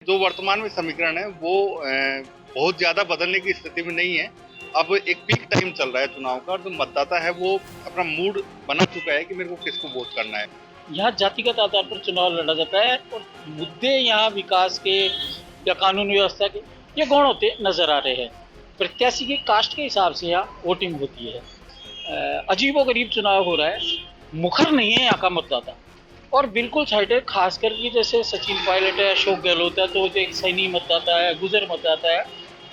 जो वर्तमान में समीकरण है वो बहुत ज्यादा बदलने की स्थिति में नहीं है। अब एक पीक टाइम चल रहा है चुनाव का और जो मतदाता है वो अपना मूड बना चुका है कि मेरे को किसको वोट करना है। यहाँ जातिगत आधार पर चुनाव लड़ा जाता है और मुद्दे यहाँ विकास के या कानून व्यवस्था के ये गौण होते नजर आ रहे हैं। प्रत्याशी की कास्ट के हिसाब से यहाँ वोटिंग होती है। अजीबोगरीब चुनाव हो रहा है, मुखर नहीं है यहाँ का मतदाता और बिल्कुल साइडेड, खास करके जैसे सचिन पायलट है, अशोक गहलोत है, तो जो एक सैनी मतदाता है, गुजर मतदाता है,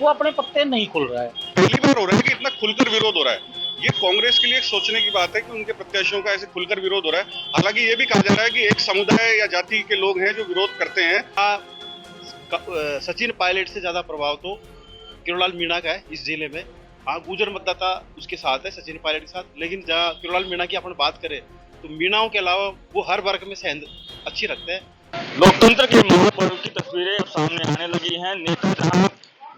वो अपने पत्ते नहीं खुल रहा है। पहली बार हो रहा है कि इतना खुलकर विरोध हो रहा है। ये कांग्रेस के लिए एक सोचने की बात है कि उनके प्रत्याशियों का ऐसे खुलकर विरोध हो रहा है। हालांकि ये भी कहा जा रहा है कि एक समुदाय या जाति के लोग हैं जो विरोध करते हैं। सचिन पायलट से ज्यादा प्रभाव तो किरोलाल मीणा का है इस जिले में। हाँ, गुजर मतदाता उसके साथ है, सचिन पायलट के साथ। लेकिन जहाँ किरोलाल मीणा की अपन बात करें तो मीणाओं के अलावा वो हर वर्ग में से अच्छी रखते हैं। लोकतंत्र के महापर्व की तस्वीरें सामने आने लगी हैं। नेता जहां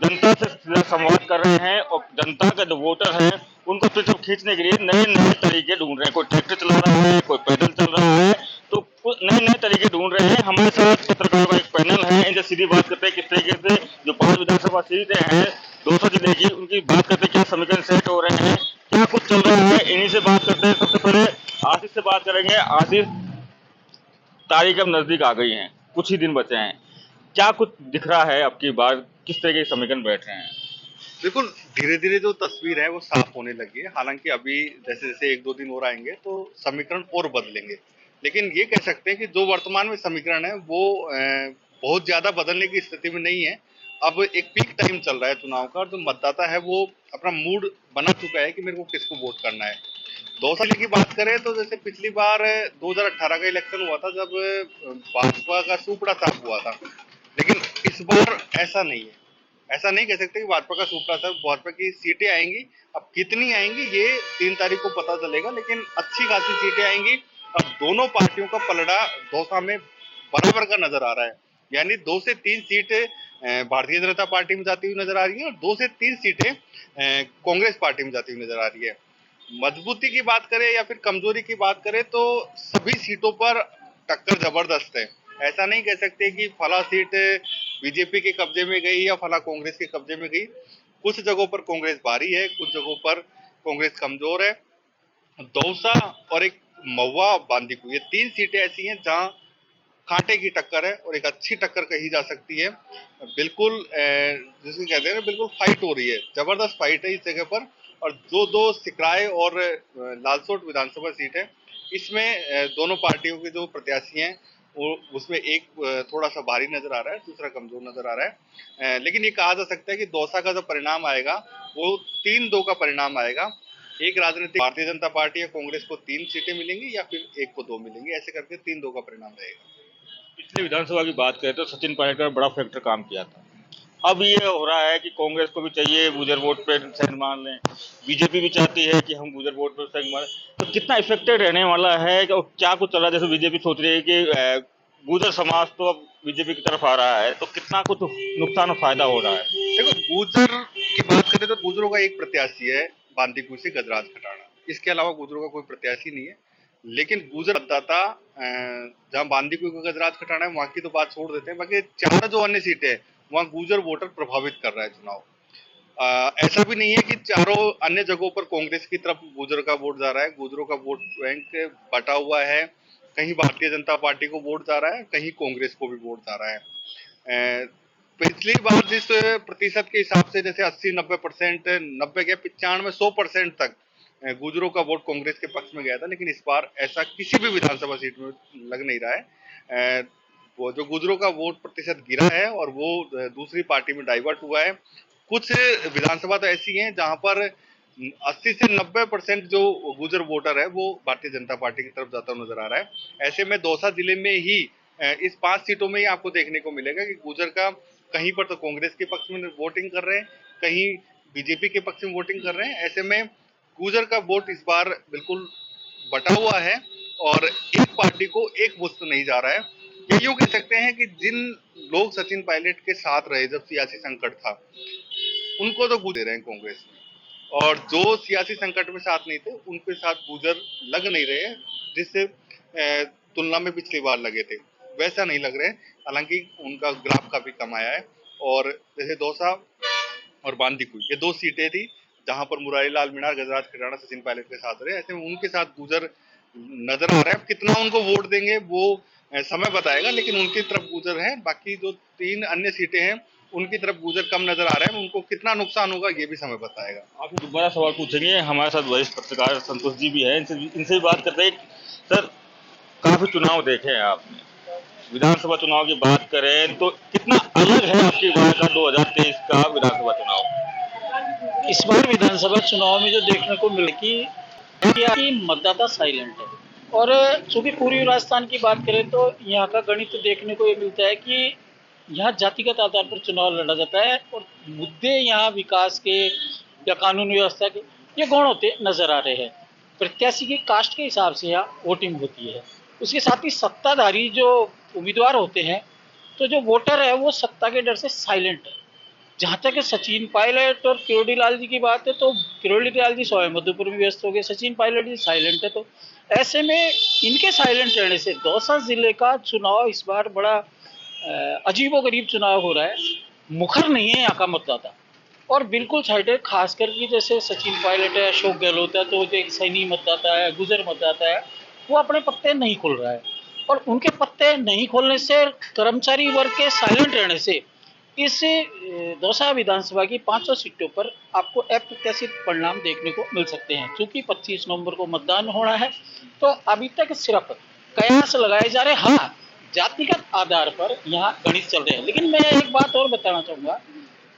जनता से सीधा संवाद कर रहे हैं और जनता का जो वोटर है उनको पीछे खींचने के लिए नए नए तरीके ढूंढ रहे हैं। कोई ट्रैक्टर चला रहा है, कोई पैदल चल रहा है, तो नए नए तरीके ढूंढ रहे हैं। हमारे साथ पत्रकारों का एक पैनल है, इनसे सीधी बात करते हैं किस तरीके से जो 5 विधानसभा सीटें हैं 200 जिले की, उनकी बात करते हैं, क्या समीकरण सेट हो रहे हैं, क्या कुछ चल रहा है, इन्हीं से बात करते हैं। सबसे पहले आशीष से बात करेंगे। आशीष, तारीख अब नजदीक आ गई है, कुछ ही दिन बचे हैं, क्या कुछ दिख रहा है अब की बार, किस तरह के समीकरण बैठ रहे हैं? बिल्कुल धीरे धीरे जो तस्वीर है वो साफ होने लगी है। हालांकि अभी जैसे जैसे एक दो दिन और आएंगे तो समीकरण और बदलेंगे, लेकिन ये कह सकते हैं कि जो वर्तमान में समीकरण है वो बहुत ज्यादा बदलने की स्थिति में नहीं है। अब एक पीक टाइम चल रहा है चुनाव का और जो मतदाता है वो अपना मूड बना चुका है कि मेरे को किसको वोट करना है। 2 साल की बात करें तो जैसे पिछली बार 2018 का इलेक्शन हुआ था जब भाजपा का सुपड़ा साफ हुआ था, लेकिन इस बार ऐसा नहीं है। ऐसा नहीं कह सकते कि भाजपा का सुपड़ा साफ, भाजपा की सीटें आएंगी। अब कितनी आएंगी ये 3 तारीख को पता चलेगा, लेकिन अच्छी खासी सीटें आएंगी। अब दोनों पार्टियों का पलड़ा दौसा में बराबर का नजर आ रहा है, यानी 2 से 3 सीट भारतीय जनता पार्टी में जाती हुई नजर आ रही है और 2 से 3 सीटें कांग्रेस पार्टी में जाती हुई नजर आ रही है। मजबूती की बात करें या फिर कमजोरी की बात करें तो सभी सीटों पर टक्कर जबरदस्त है। ऐसा नहीं कह सकते कि फला सीट बीजेपी के कब्जे में गई या फला कांग्रेस के कब्जे में गई। कुछ जगहों पर कांग्रेस भारी है, कुछ जगहों पर कांग्रेस कमजोर है। दौसा और एक महुआ बांदीकुई, ये 3 सीटें ऐसी हैं जहां कांटे की टक्कर है और एक अच्छी टक्कर कही जा सकती है। बिल्कुल जिसे कहते हैं ना, बिल्कुल फाइट हो रही है, जबरदस्त फाइट है इस जगह पर। और जो दो सिकराय और लालसोट विधानसभा सीट है, इसमें दोनों पार्टियों के जो प्रत्याशी हैं वो उसमें एक थोड़ा सा भारी नजर आ रहा है, दूसरा कमजोर नजर आ रहा है। लेकिन ये कहा जा सकता है कि दौसा का जो परिणाम आएगा वो 3-2 का परिणाम आएगा। एक राजनीतिक भारतीय जनता पार्टी या कांग्रेस को 3 सीटें मिलेंगी या फिर एक को 2 मिलेंगी, ऐसे करके 3-2 का परिणाम रहेगा। पिछले विधानसभा की बात करें तो सचिन पायलट का बड़ा फैक्टर काम किया था। अब ये हो रहा है कि कांग्रेस को भी चाहिए गुजर वोट पे सेंध मान लें, बीजेपी भी चाहती है कि हम गुजर वोट पे सेंध मान। तो कितना इफेक्टेड रहने वाला है और क्या कुछ चल रहा है? जैसे बीजेपी सोच रही है कि गुजर समाज तो अब बीजेपी की तरफ आ रहा है, तो कितना कुछ नुकसान और फायदा हो रहा है? देखो, गुजर की बात करें तो गुजरों का एक प्रत्याशी है बांदीकुई से गजराज खटाना, इसके अलावा गुजरों का कोई प्रत्याशी नहीं है। लेकिन गुजर मतदाता जहां बांदीकुई को गजराज खटाना है वहां की तो बात छोड़ देते हैं, बाकी 4 जो अन्य सीटें हैं वहां गुजर वोटर प्रभावित कर रहा है चुनाव। ऐसा भी नहीं है कि चारों अन्य जगहों पर कांग्रेस की तरफ गुजर का वोट जा रहा है। गुजरों का वोट बैंक बटा हुआ है, कहीं भारतीय जनता पार्टी को वोट जा रहा है, कहीं कांग्रेस को भी वोट जा रहा है। पिछली बार जिस प्रतिशत के हिसाब से जैसे 80-90%, 90 क्या 95-100% तक गुजरों का वोट कांग्रेस के पक्ष में गया था, लेकिन इस बार ऐसा किसी भी विधानसभा सीट में लग नहीं रहा है। वो जो गुजरों का वोट प्रतिशत गिरा है और वो दूसरी पार्टी में डाइवर्ट हुआ है। कुछ विधानसभा तो ऐसी हैं जहां पर 80 से 90% जो गुजर वोटर है वो भारतीय जनता पार्टी की तरफ जाता नजर आ रहा है। ऐसे में दौसा जिले में ही इस 5 सीटों में ही आपको देखने को मिलेगा कि गुजर का कहीं पर तो कांग्रेस के पक्ष में वोटिंग कर रहे हैं, कहीं बीजेपी के पक्ष में वोटिंग कर रहे हैं। ऐसे में गुजर का वोट इस बार बिल्कुल बटा हुआ है और एक पार्टी को एक वोट नहीं जा रहा है। ये यूं कह सकते हैं कि जिन लोग सचिन पायलट के साथ रहे जब सियासी संकट था, उनको तो गुजर दे रहे हैं कांग्रेस में, और जो सियासी संकट में साथ नहीं थे उनके साथ गुजर लग नहीं रहे, जिससे तुलना में पिछली बार लगे थे। वैसा नहीं लग रहे हैं, हालांकि उनका ग्राफ काफी कम आया है। और जैसे दौसा और बांदीकुई ये 2 सीटें थी जहां पर मुरारी लाल मीणा, गजराज खिराना सचिन पायलट के साथ रहे, ऐसे में उनके साथ गुजर नजर आ रहा है। अब कितना उनको वोट देंगे वो समय बताएगा, लेकिन उनकी तरफ गुजर है। बाकी जो 3 अन्य सीटें हैं उनकी तरफ गुजर कम नजर आ रहा है, उनको कितना नुकसान होगा ये भी समय बताएगा। आपसे दोबारा सवाल पूछेंगे, हमारे साथ वरिष्ठ पत्रकार संतोष जी भी हैं, इनसे भी बात करते हैं। सर, काफी चुनाव देखे हैं आपने, विधानसभा चुनाव की बात करें तो कितना अलग है आपकी बार का 2023 का विधानसभा चुनाव? इस बार विधानसभा चुनाव में जो देखने को मिले कि मतदाता साइलेंट है। और चूंकि पूर्वी राजस्थान की बात करें तो यहाँ का गणित देखने को ये मिलता है कि यहाँ जातिगत आधार पर चुनाव लड़ा जाता है और मुद्दे यहाँ विकास के या कानून व्यवस्था के ये गौण होते नजर आ रहे हैं। प्रत्याशी की कास्ट के हिसाब से यहाँ वोटिंग होती है। उसके साथ ही सत्ताधारी जो उम्मीदवार होते हैं तो जो वोटर है वो सत्ता के डर से साइलेंट है। जहाँ तक सचिन पायलट और किरोड़ी लाल जी की बात है तो किरोड़ी लाल जी स्वयं मधुपुर में व्यस्त हो गए, सचिन पायलट जी साइलेंट है। तो ऐसे में इनके साइलेंट रहने से दौसा जिले का चुनाव इस बार बड़ा अजीबोगरीब चुनाव हो रहा है। मुखर नहीं है यहाँ का मतदाता और बिल्कुल साइडेड, खासकर कि जैसे सचिन पायलट है, अशोक गहलोत है, तो एक सैनी मतदाता है, गुजर मतदाता है, वो अपने पत्ते नहीं खोल रहा है। और उनके पत्ते नहीं खोलने से, कर्मचारी वर्ग के साइलेंट रहने से इस दौसा विधानसभा की 500 सीटों पर आपको अप्रत्याशित परिणाम देखने को मिल सकते हैं। क्योंकि 25 नवंबर को मतदान होना है तो अभी तक सिर्फ कयास लगाए जा रहे। हाँ, जातिगत आधार पर यहाँ गणित चल रहे हैं। लेकिन मैं एक बात और बताना चाहूँगा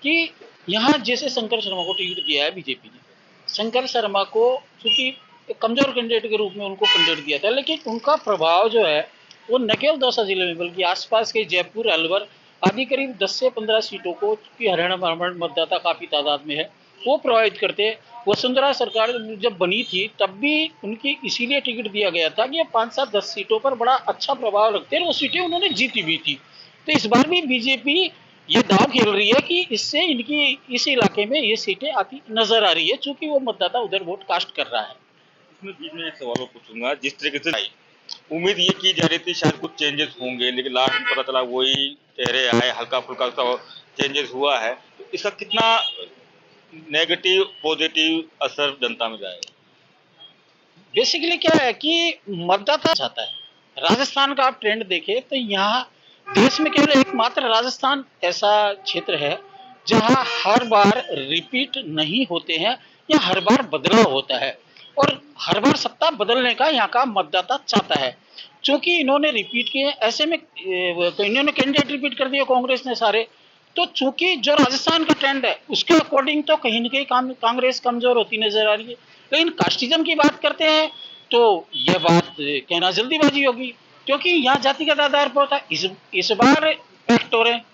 कि यहाँ जैसे शंकर शर्मा को टिकट दिया है बीजेपी ने, शंकर शर्मा को चूंकि कमजोर कैंडिडेट के रूप में उनको कैंडिडेट दिया था, लेकिन उनका प्रभाव जो है वो न केवल दौसा जिले में बल्कि आसपास के जयपुर, अलवर आदि करीब 10 से 15 सीटों को, चूंकि हरियाणा ब्राह्मण मतदाता काफी तादाद में है, वो प्रभावित करते हैं। वसुंधरा सरकार जब बनी थी तब भी उनकी इसीलिए टिकट दिया गया था कि ये 5-7-10 सीटों पर बड़ा अच्छा प्रभाव रखते हैं और वो सीटें उन्होंने जीती भी थी। तो इस बार भी बीजेपी ये दाव खेल रही है कि इससे इनकी इस इलाके में ये सीटें आती नजर आ रही है, चूंकि वो मतदाता उधर वोट कास्ट कर रहा है। इसमें बीच में एक सवाल पूछूंगा, जिस तरीके से उम्मीद ये की जा रही थी शायद कुछ चेंजेस होंगे, लेकिन लास्ट में पता चला वही चेहरे आए, हल्का फुल्का सा चेंजेस हुआ है, तो इसका कितना नेगेटिव पॉजिटिव असर जनता में जाएगा? बेसिकली क्या है कि मतदाता चाहता है, राजस्थान का आप ट्रेंड देखें तो यहाँ देश में केवल एकमात्र राजस्थान ऐसा क्षेत्र है जहाँ हर बार रिपीट नहीं होते हैं या हर बार बदलाव होता है और हर बार सत्ता बदलने का यहाँ का मतदाता चाहता है। चूंकि इन्होंने रिपीट किए, ऐसे में इन्होंने कैंडिडेट रिपीट कर दिए कांग्रेस ने सारे, तो चूंकि जो राजस्थान का ट्रेंड है उसके अकॉर्डिंग तो कहीं न कहीं कांग्रेस कमजोर होती नजर आ रही है। लेकिन कास्टिज्म की बात करते हैं तो यह बात कहना जल्दीबाजी होगी, क्योंकि यहाँ जातिगत आधार पर होता है। इस बार फैक्ट हो रहे हैं,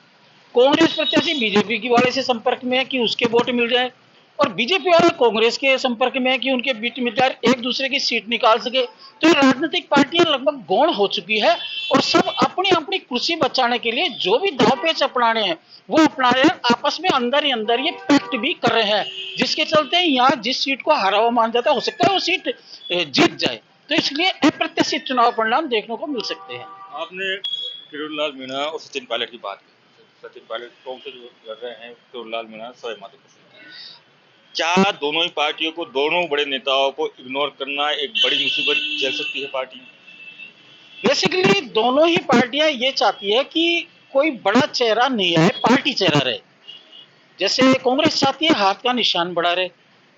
कांग्रेस प्रत्याशी बीजेपी की वाले से संपर्क में है कि उसके वोट मिल जाए और बीजेपी वाले कांग्रेस के संपर्क में है कि उनके बीच मिलकर एक दूसरे की सीट निकाल सके। तो राजनीतिक पार्टियां लगभग गौण हो चुकी है और सब अपनी अपनी कुर्सी बचाने के लिए जो भी दावपेच अपनाने हैं वो अपना रहे हैं, आपस में अंदर ही अंदर ये पैक्ट भी कर रहे हैं, जिसके चलते यहाँ जिस सीट को हारा हुआ मान जाता है हो सकता है वो सीट जीत जाए। तो इसलिए अप्रत्याशित चुनाव परिणाम देखने को मिल सकते हैं। आपने किरोड़ी लाल मीणा और सचिन पायलट की बात की, सचिन पायलट कौन से जो कर रहे हैं, किरोड़ी लाल मीणा स्वयं मधुपुर। क्या दोनों ही पार्टियों को, दोनों बड़े नेताओं को इग्नोर करना एक बड़ी मुसीबत झेल सकती है पार्टी? बेसिकली दोनों ही पार्टियां ये चाहती है कि कोई बड़ा चेहरा नहीं आए, पार्टी चेहरा रहे। जैसे कांग्रेस चाहती है हाथ का निशान बड़ा रहे,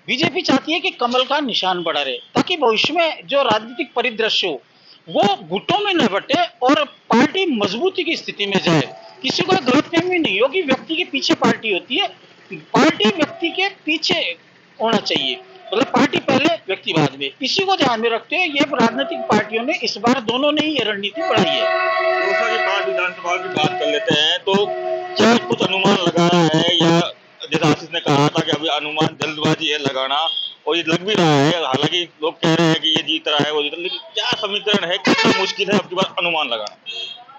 बीजेपी चाहती है कि कमल का निशान बड़ा रहे, ताकि भविष्य में जो राजनीतिक परिदृश्य हो वो गुटों में न बटे और पार्टी मजबूती की स्थिति में जाए। किसी को गलतफहमी नहीं हो कि व्यक्ति के पीछे पार्टी होती है, पार्टी व्यक्ति के पीछे होना चाहिए, मतलब पार्टी पहले व्यक्ति बाद में। इसी को ध्यान में रखते हुए ये राजनीतिक पार्टियों ने इस बार दोनों ने ये रणनीति बढ़ाई है। दौसा के बाद विधानसभा की बात कर लेते हैं, तो क्या कुछ अनुमान लगाना है, या जैसा आशीष ने कहा था कि अभी अनुमान जल्दबाजी है लगाना, और ये लग भी रहा है, हालांकि लोग कह रहे हैं कि ये जीत रहा है वो जीत रहा है, लेकिन क्या समीकरण है, कितना मुश्किल है आपके पास अनुमान लगाना?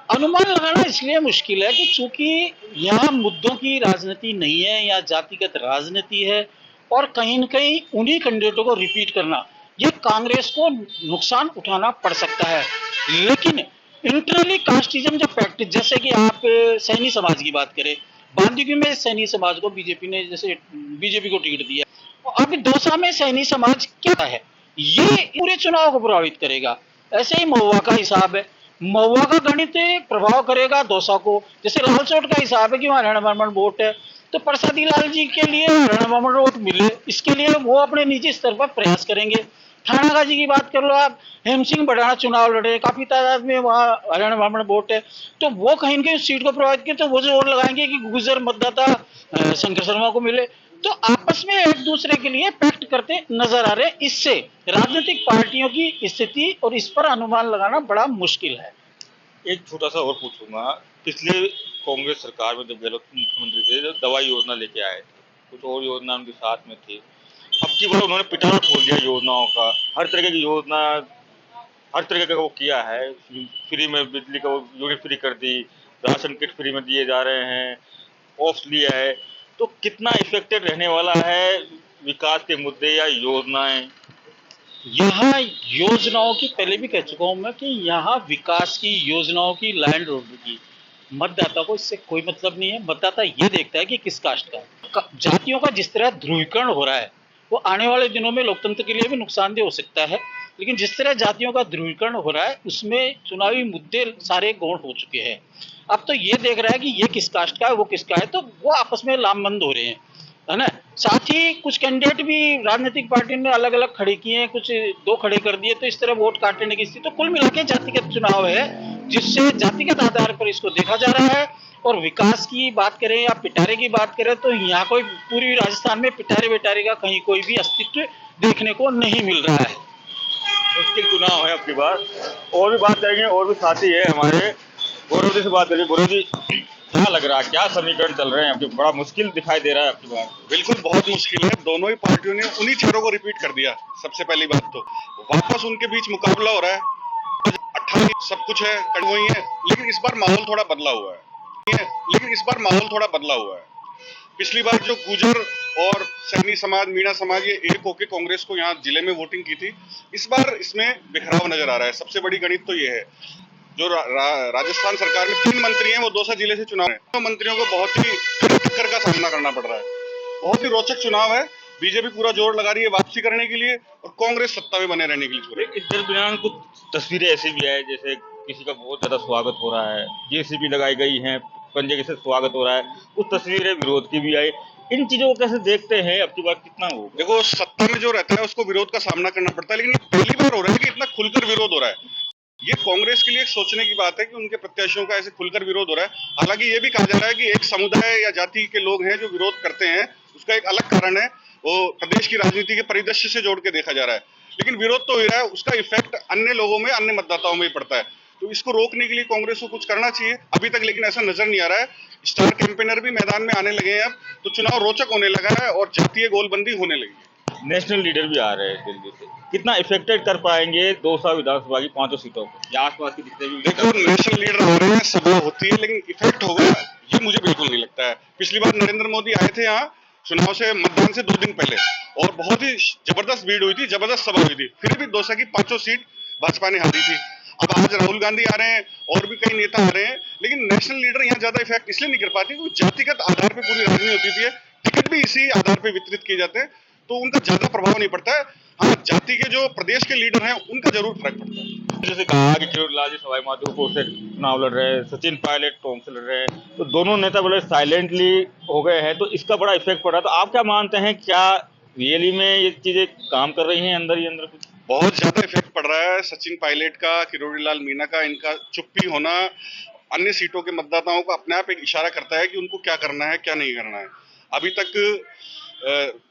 अनुमान लगाना इसलिए मुश्किल है कि चूंकि यहाँ मुद्दों की राजनीति नहीं है, या जातिगत राजनीति है और कहीं न कहीं उन्हीं कैंडिडेटों को रिपीट करना, ये कांग्रेस को नुकसान उठाना पड़ सकता है। लेकिन इंटरनली कास्टिज्म जब प्रैक्टिस, जैसे कि आप सैनी समाज की बात करें, बांदीकुई में सैनी समाज को बीजेपी ने जैसे बीजेपी को टिकट दिया, और अभी दौसा में सैनी समाज क्या है, ये पूरे चुनाव को प्रभावित करेगा। ऐसे ही महुआ का हिसाब है, महुआ का गणित प्रभाव करेगा दौसा को। जैसे लालसोट का हिसाब है कि वहाँ हरियाणा ब्राह्मण वोट है, तो प्रसादी लाल जी के लिए हरियाणा ब्राह्मण वोट मिले, इसके लिए वो अपने निजी स्तर पर प्रयास करेंगे। थाना गाजी की बात कर लो आप, हेम सिंह बढ़ाना चुनाव लड़े, काफी तादाद में वहाँ हरियाणा ब्राह्मण वोट है, तो वो कहीं न कहीं उस सीट को प्रभावित किए, तो वो जोर लगाएंगे कि गुजर मतदाता शंकर शर्मा को मिले। तो आपस में एक दूसरे के लिए पैक्ट करते नजर आ रहे हैं। इससे राजनीतिक पार्टियों की स्थिति और इस पर अनुमान लगाना बड़ा मुश्किल है। एक छोटा सा और पूछूंगा, पिछले कांग्रेस सरकार में जब गहलोत मुख्यमंत्री थे, जब दवाई योजना लेके आए थे, कुछ और योजना उनके साथ में थी, अब की बार उन्होंने पिटारा खोल दिया योजनाओं का, हर तरह की योजना, हर तरह का वो किया है, फ्री में बिजली का यूनिट फ्री कर दी, राशन किट फ्री में दिए जा रहे हैं, ऑफ लिया है, तो कितना इफेक्टेड रहने वाला है विकास के मुद्दे या योजनाएं? यहाँ योजनाओं की, पहले भी कह चुका हूं मैं कि यहाँ विकास की योजनाओं की, लैंड रोड की, मतदाता को इससे कोई मतलब नहीं है। मतदाता ये देखता है कि किस कास्ट का है। जातियों का जिस तरह ध्रुवीकरण हो रहा है, वो आने वाले दिनों में लोकतंत्र के लिए भी नुकसानदेह हो सकता है। लेकिन जिस तरह जातियों का ध्रुवीकरण हो रहा है, उसमें चुनावी मुद्दे सारे गौण हो चुके हैं। अब तो ये देख रहा है कि ये किस कास्ट का है, वो किसका है, तो वो आपस में लामबंद हो रहे हैं, है ना। साथ ही कुछ कैंडिडेट भी राजनीतिक पार्टी ने अलग अलग खड़े किए हैं, कुछ दो खड़े कर दिए, तो इस तरह वोट काटने की स्थिति। तो कुल मिला के जातिगत चुनाव है, जिससे जातिगत आधार पर इसको देखा जा रहा है। और विकास की बात करें या पिटारे की बात करें, तो यहाँ कोई पूर्वी राजस्थान में पिटारे विटारे का कहीं कोई भी अस्तित्व देखने को नहीं मिल रहा है। मुश्किल चुनाव है अब की बार। और भी बात करेंगे, और भी साथी है हमारे, गौरव जी से बात करेंगे। गौरव जी, क्या लग रहा है, क्या समीकरण चल रहे हैं आपके, बड़ा मुश्किल दिखाई दे रहा है आपकी बात? बिल्कुल बहुत मुश्किल है। दोनों ही पार्टियों ने उन्हीं चेहरों को रिपीट कर दिया। सबसे पहली बात तो वापस उनके बीच मुकाबला हो रहा है। 28 सब कुछ है, कड़वई है, लेकिन इस बार माहौल थोड़ा बदला हुआ है। पिछली बार जो गुजर और सैनी समाज, मीणा समाज, ये एक होके कांग्रेस को यहाँ जिले में वोटिंग की थी। इस बार इसमें बिखराव नजर आ रहा है। सबसे बड़ी गणित तो ये है, जो राजस्थान सरकार में 3 मंत्री हैं, वो दौसा जिले से चुनाव है। तो मंत्रियों को बहुत ही टक्कर का सामना करना पड़ रहा है। बहुत ही रोचक चुनाव है। बीजेपी पूरा जोर लगा रही है वापसी करने के लिए, और कांग्रेस सत्ता में बने रहने के लिए। इस दरमियान कुछ तस्वीरें ऐसी भी है, जैसे किसी का बहुत ज्यादा स्वागत हो रहा है, जेसीबी लगाई गई है, पंजे से स्वागत हो रहा है, कुछ तस्वीरें विरोध की भी आई। इन चीजों को कैसे देखते हैं, अब की बात कितना हो? देखो, सत्ता में जो रहता है उसको विरोध का सामना करना पड़ता है, लेकिन ये पहली बार हो रहा है कि इतना खुलकर विरोध हो रहा है। ये कांग्रेस के लिए एक सोचने की बात है कि उनके प्रत्याशियों का ऐसे खुलकर विरोध हो रहा है। हालांकि ये भी कहा जा रहा है कि एक समुदाय या जाति के लोग हैं जो विरोध करते हैं, उसका एक अलग कारण है, वो प्रदेश की राजनीति के परिदृश्य से जोड़ के देखा जा रहा है। लेकिन विरोध तो हो रहा है, उसका इफेक्ट अन्य लोगों में, अन्य मतदाताओं में ही पड़ता है। तो इसको रोकने के लिए कांग्रेस को कुछ करना चाहिए अभी तक, लेकिन ऐसा नजर नहीं आ रहा है। स्टार कैंपेनर भी मैदान में आने लगे हैं अब, तो चुनाव रोचक होने लगा है और जातीय गोलबंदी होने लगी है। नेशनल लीडर भी आ रहे हैं दिल्ली से, कितना इफेक्टेड कर पाएंगे दौसा विधानसभा की 5 सीटों को या आसपास की जितने भी? देखो, नेशनल लीडर आ रहे हैं, सभा होती है, लेकिन इफेक्ट होगा ये मुझे बिल्कुल नहीं लगता है। पिछली बार नरेंद्र मोदी आए थे यहाँ चुनाव से, मतदान से 2 दिन पहले, और बहुत ही जबरदस्त भीड़ हुई थी, जबरदस्त सभा हुई थी, फिर भी दौसा की 5 सीट भाजपा ने हारी थी। अब आज राहुल गांधी आ रहे हैं और भी कई नेता आ रहे हैं, लेकिन नेशनल लीडर यहाँ ज्यादा इफेक्ट इसलिए नहीं कर पाती क्योंकि जातिगत आधार पर पूरी राजनीति होती थी, टिकट भी इसी आधार पर वितरित किए जाते हैं, तो उनका ज्यादा प्रभाव नहीं पड़ता है। हाँ, जाति के जो प्रदेश के लीडर हैं उनका जरूर फर्क पड़ता है। जैसे कहा कि किरोड़ीलाल जी सवाई माधोपुर से चुनाव लड़ रहे हैं, सचिन पायलट टोंक से लड़ रहे हैं, तो दोनों नेता बड़े साइलेंटली हो गए हैं, तो इसका बड़ा इफेक्ट पड़ रहा है। तो आप क्या मानते हैं, क्या रियली में ये चीजें काम कर रही हैं अंदर ही अंदर? कुछ बहुत ज्यादा इफेक्ट पड़ रहा है सचिन पायलट का, किरोड़ीलाल मीणा का। इनका चुप्पी होना अन्य सीटों के मतदाताओं को अपने आप एक इशारा करता है कि उनको क्या करना है, क्या नहीं करना है। अभी तक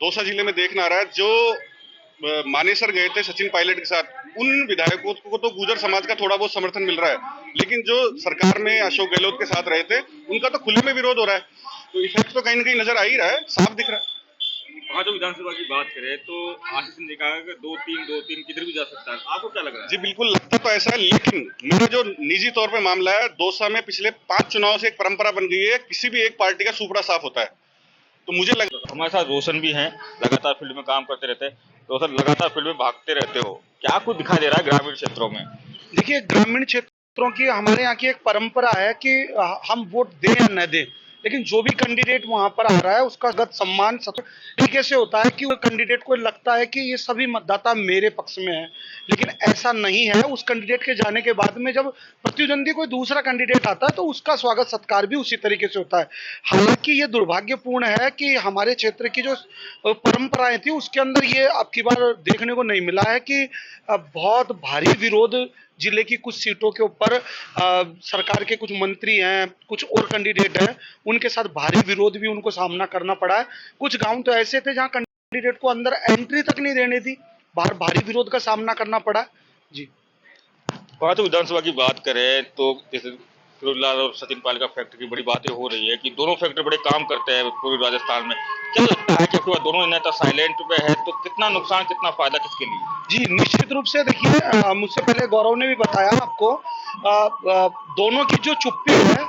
दौसा जिले में देखना आ रहा है, जो मानेसर गए थे सचिन पायलट के साथ, उन विधायकों को तो गुजर समाज का थोड़ा बहुत समर्थन मिल रहा है, लेकिन जो सरकार में अशोक गहलोत के साथ रहे थे उनका तो खुले में विरोध हो रहा है। तो इफेक्ट तो कहीं ना कहीं नजर आ ही रहा है, साफ दिख रहा है। वहाँ जो विधानसभा की बात करें तो आशीष ने कहा कि 2-3 किधर भी जा सकता है, आपको क्या लग रहा है? जी बिल्कुल, लगता तो ऐसा है, लेकिन मेरा जो निजी तौर पे मामला है, दौसा में पिछले 5 चुनाव से एक परंपरा बन गई है, किसी भी एक पार्टी का सुपड़ा साफ होता है। तो मुझे लग हमारे साथ रोशन भी हैं, लगातार फील्ड में काम करते रहते हैं। रोशन, लगातार फील्ड में भागते रहते हो, क्या कुछ दिखाई दे रहा है ग्रामीण क्षेत्रों में? देखिए, ग्रामीण क्षेत्र सूत्रों की हमारे यहाँ की एक परंपरा है कि हम वोट दें या न दें, लेकिन जो भी कैंडिडेट वहां पर आ रहा है उसका गत सम्मान तरीके से होता है कि वो कैंडिडेट को लगता है कि ये सभी मतदाता मेरे पक्ष में है। लेकिन ऐसा नहीं है। उस कैंडिडेट के जाने के बाद में जब प्रतिद्वंदी कोई दूसरा कैंडिडेट आता है तो उसका स्वागत सत्कार भी उसी तरीके से होता है। हालांकि ये दुर्भाग्यपूर्ण है कि हमारे क्षेत्र की जो परंपराएं थी उसके अंदर ये अब की बार देखने को नहीं मिला है कि बहुत भारी विरोध जिले की कुछ सीटों के ऊपर सरकार के कुछ मंत्री हैं, कुछ और कैंडिडेट हैं, उनके साथ भारी विरोध भी उनको सामना करना पड़ा है। कुछ गांव तो ऐसे थे जहां कैंडिडेट को अंदर एंट्री तक नहीं देने दी, बाहर भारी विरोध का सामना करना पड़ा। जी, तो विधानसभा की बात करें तो जैसे फिरोजलाल और सचिन पायलट का फैक्टर की बड़ी बातें हो रही है कि दोनों फैक्टर बड़े काम करते हैं पूर्वी राजस्थान में। क्या लगता है कि आपके पास दोनों नेता साइलेंट पे है तो कितना नुकसान कितना फायदा किसके लिए? जी, निश्चित रूप से देखिए, मुझसे पहले गौरव ने भी बताया आपको, दोनों की जो चुप्पी है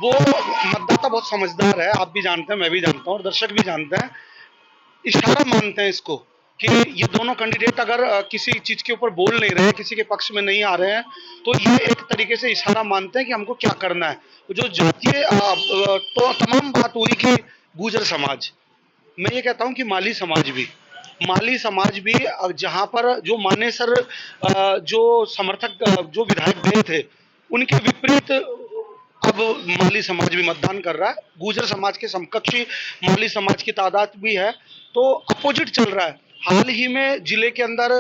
वो मतदाता बहुत समझदार है, आप भी जानते हैं, मैं भी जानता हूँ और दर्शक भी जानते हैं, इशारा मानते हैं इसको कि ये दोनों कैंडिडेट अगर किसी चीज के ऊपर बोल नहीं रहे हैं, किसी के पक्ष में नहीं आ रहे हैं, तो ये एक तरीके से इशारा मानते हैं कि हमको क्या करना है। जो जातीय तो तमाम बात हुई कि गुर्जर समाज, मैं ये कहता हूं कि माली समाज भी जहां पर जो मानेसर जो समर्थक जो विधायक गए थे उनके विपरीत अब माली समाज भी मतदान कर रहा है। गुर्जर समाज के समकक्षी माली समाज की तादाद भी है, तो अपोजिट चल रहा है। हाल ही में जिले के अंदर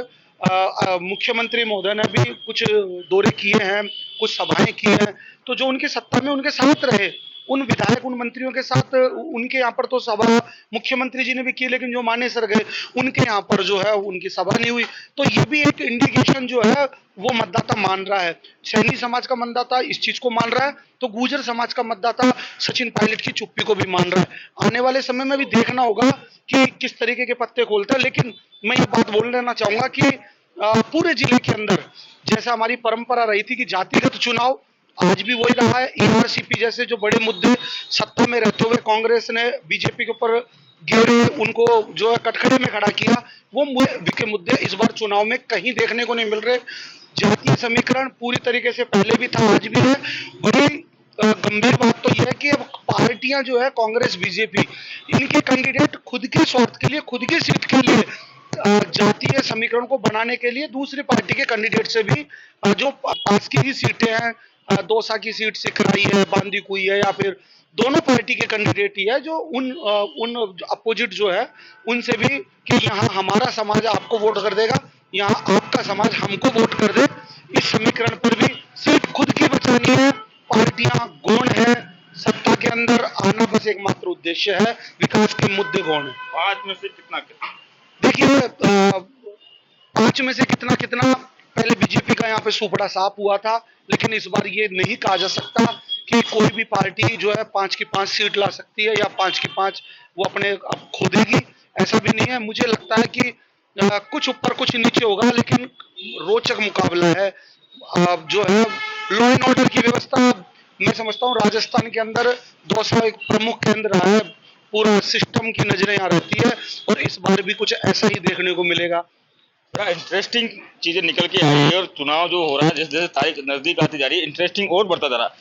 मुख्यमंत्री महोदय ने भी कुछ दौरे किए हैं, कुछ सभाएं की हैं, तो जो उनके सत्ता में उनके साथ रहे उन विधायक उन मंत्रियों के साथ उनके यहाँ पर तो सभा मुख्यमंत्री जी ने भी की, लेकिन जो मानेसर गए उनके यहाँ पर जो है उनकी सभा नहीं हुई। तो ये भी एक इंडिकेशन जो है वो मतदाता मान रहा है। सैनी समाज का मतदाता इस चीज को मान रहा है, तो गुर्जर समाज का मतदाता सचिन पायलट की चुप्पी को भी मान रहा है। आने वाले समय में भी देखना होगा कि किस तरीके के पत्ते खोलता है। लेकिन मैं ये बात बोल लेना चाहूंगा कि पूरे जिले के अंदर जैसा हमारी परंपरा रही थी कि जातिगत चुनाव, आज भी वही रहा है। ईआरसीपी जैसे जो बड़े मुद्दे सत्ता में रहते हुए कांग्रेस ने बीजेपी के ऊपर घेरे, उनको जो है कटघरे में खड़ा किया, वो के मुद्दे इस बार चुनाव में कहीं देखने को नहीं मिल रहे। जातीय समीकरण पूरी तरीके से पहले भी था, आज भी है। बड़ी गंभीर बात तो यह है कि अब पार्टियां जो है कांग्रेस बीजेपी, इनके कैंडिडेट खुद के स्वार्थ के लिए, खुद की सीट के लिए, जातीय समीकरण को बनाने के लिए दूसरी पार्टी के कैंडिडेट से भी जो पास की ही सीटें हैं, दौसा की सीट सिकराई है, बांदी कुई है, या फिर दोनों पार्टी के कैंडिडेट ही है जो उन अपोजिट जो है उनसे भी कि यहाँ हमारा समाज आपको वोट कर देगा, यहाँ आपका समाज हमको वोट कर दे, इस समीकरण पर भी सीट खुद की बचानी है। पार्टियां गौण है, सत्ता के अंदर आना बस एकमात्र उद्देश्य है, विकास के मुद्दे गौण है। 5 में से कितना देखिए, 5 में से कितना कितना, पहले बीजेपी का यहाँ पे सुपड़ा साफ हुआ था, लेकिन इस बार ये नहीं कहा जा सकता कि कोई भी पार्टी जो है 5 की 5 सीट ला सकती है या 5 की 5 वो अपने अब खो देगी, ऐसा भी नहीं है। मुझे लगता है कि कुछ ऊपर कुछ नीचे होगा, लेकिन रोचक मुकाबला है। जो है लॉ एंड ऑर्डर की व्यवस्था, मैं समझता हूँ राजस्थान के अंदर दौसा एक प्रमुख केंद्र रहा है, पूरा सिस्टम की नजरें यहाँ रहती है, और इस बार भी कुछ ऐसा ही देखने को मिलेगा। बड़ा इंटरेस्टिंग चीजें निकल के आई है और चुनाव जो हो रहा है जैसे जैसे तारीख नजदीक आती जा रही है इंटरेस्टिंग और बढ़ता जा रहा है।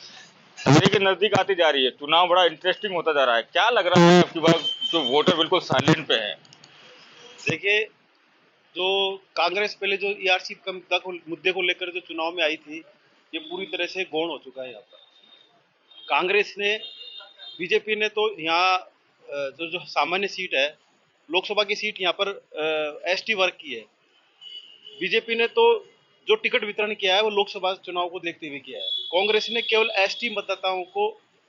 तारीख नजदीक आती जा रही है, चुनाव बड़ा इंटरेस्टिंग होता जा रहा है। क्या लग रहा है आपकी बात जो वोटर बिल्कुल साइलेंट पे है? देखिए, जो कांग्रेस पहले जो ईआरसी मुद्दे को लेकर जो चुनाव में आई थी, ये पूरी तरह से गौण हो चुका है। यहाँ पर कांग्रेस ने, बीजेपी ने तो यहाँ जो सामान्य सीट है, लोकसभा की सीट यहाँ पर एसटी वर्ग की है। बीजेपी ने तो जो टिकट वितरण किया है वो लोकसभा चुनाव को देखते हुए किया है। कांग्रेस ने केवल एसटी मतदाताओं को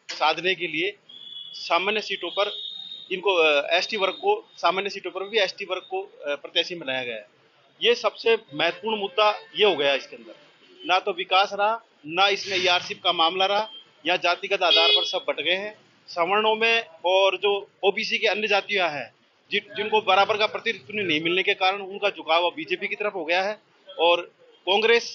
साधने के लिए सामान्य सीटों पर इनको एसटी वर्ग को, सामान्य सीटों पर भी एसटी वर्ग को प्रत्याशी बनाया गया है। ये सबसे महत्वपूर्ण मुद्दा ये हो गया इसके अंदर। ना तो विकास रहा, ना इसमें ईआरसी का मामला रहा। या जातिगत आधार पर सब बट गए हैं। सवर्णों में और जो ओबीसी के अन्य जातियां हैं जिनको बराबर का प्रतिनिधित्व नहीं मिलने के कारण उनका झुकाव बीजेपी की तरफ हो गया है। और कांग्रेस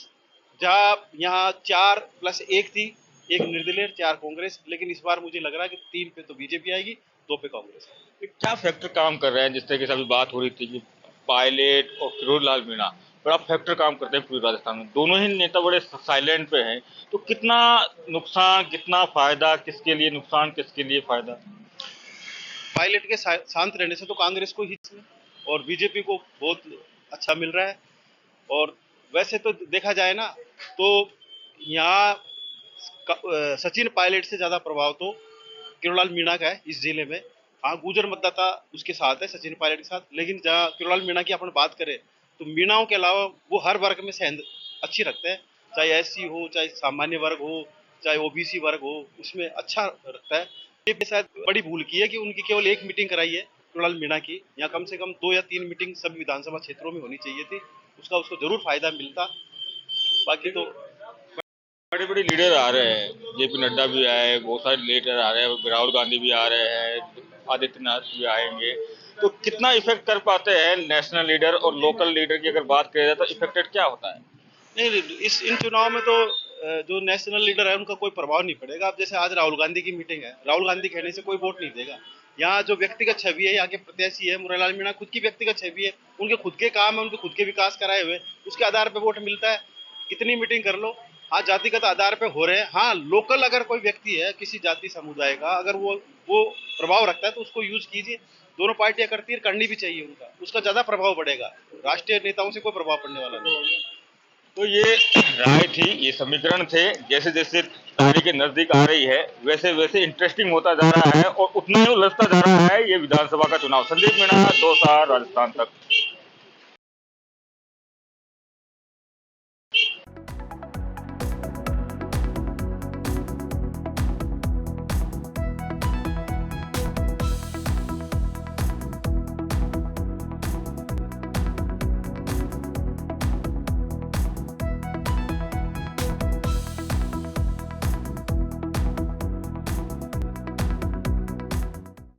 जहां यहाँ 4+1 थी, एक निर्दलीय 4 कांग्रेस, लेकिन इस बार मुझे लग रहा है कि 3 पे तो बीजेपी आएगी, 2 पे कांग्रेस आएगी। क्या फैक्टर काम कर रहे हैं? जिस तरीके से अभी बात हो रही थी कि पायलट और फिरोजलाल मीणा बड़ा फैक्टर काम करते हैं पूरे राजस्थान में। दोनों ही नेता बड़े साइलेंट पे हैं, तो कितना नुकसान कितना फायदा, किसके लिए नुकसान किसके लिए फायदा? पायलट के शांत रहने से तो कांग्रेस को ही और बीजेपी को बहुत अच्छा मिल रहा है। और वैसे तो देखा जाए ना तो यहाँ सचिन पायलट से ज्यादा प्रभाव तो किरोड़लाल मीणा का है इस जिले में। हाँ, गुर्जर मतदाता उसके साथ है, सचिन पायलट के साथ। लेकिन जहाँ किरोड़लाल मीणा की अपन बात करें तो मीणाओं के अलावा वो हर वर्ग में से अच्छी रखते हैं, चाहे एससी हो, चाहे सामान्य वर्ग हो, चाहे ओबीसी वर्ग हो, उसमें अच्छा रखता है। ये शायद बड़ी भूल की है कि उनकी केवल एक मीटिंग कराई है किरोड़लाल मीणा की। यहाँ कम से कम 2 या 3 मीटिंग सभी विधानसभा क्षेत्रों में होनी चाहिए थी, उसका उसको जरूर फायदा मिलता। बाकी तो बड़े बड़े लीडर आ रहे हैं, जेपी नड्डा भी आए, बहुत सारे लीडर आ रहे हैं, राहुल गांधी भी आ रहे हैं, आदित्यनाथ भी आएंगे, तो कितना इफेक्ट कर पाते हैं नेशनल लीडर और लोकल लीडर की अगर बात करें तो इफेक्टेड क्या होता है? नहीं, इन चुनाव में तो जो नेशनल लीडर है उनका कोई प्रभाव नहीं पड़ेगा। अब जैसे आज राहुल गांधी की मीटिंग है, राहुल गांधी कहने से कोई वोट नहीं देगा। यहाँ जो व्यक्तिगत छवि है, यहाँ के प्रत्याशी है, मुरलीलाल मीणा खुद की व्यक्तिगत छवि है, उनके खुद के काम है, उनके खुद के विकास कराए हुए, उसके आधार पर वोट मिलता है। कितनी मीटिंग कर लो, हाँ जातिगत आधार पे हो रहे हैं। हाँ, लोकल अगर कोई व्यक्ति है किसी जाति समुदाय का, अगर वो प्रभाव रखता है तो उसको यूज कीजिए। दोनों पार्टियां करती है, करनी भी चाहिए उनका, उसका ज्यादा प्रभाव बढ़ेगा। राष्ट्रीय नेताओं से कोई प्रभाव पड़ने वाला नहीं। तो ये राय थी, ये समीकरण थे। जैसे जैसे तारीख के नजदीक आ रही है वैसे वैसे इंटरेस्टिंग होता जा रहा है और उतना ही उलझता जा रहा है ये विधानसभा का चुनाव। संदीप मीणा, दौसा, राजस्थान तक।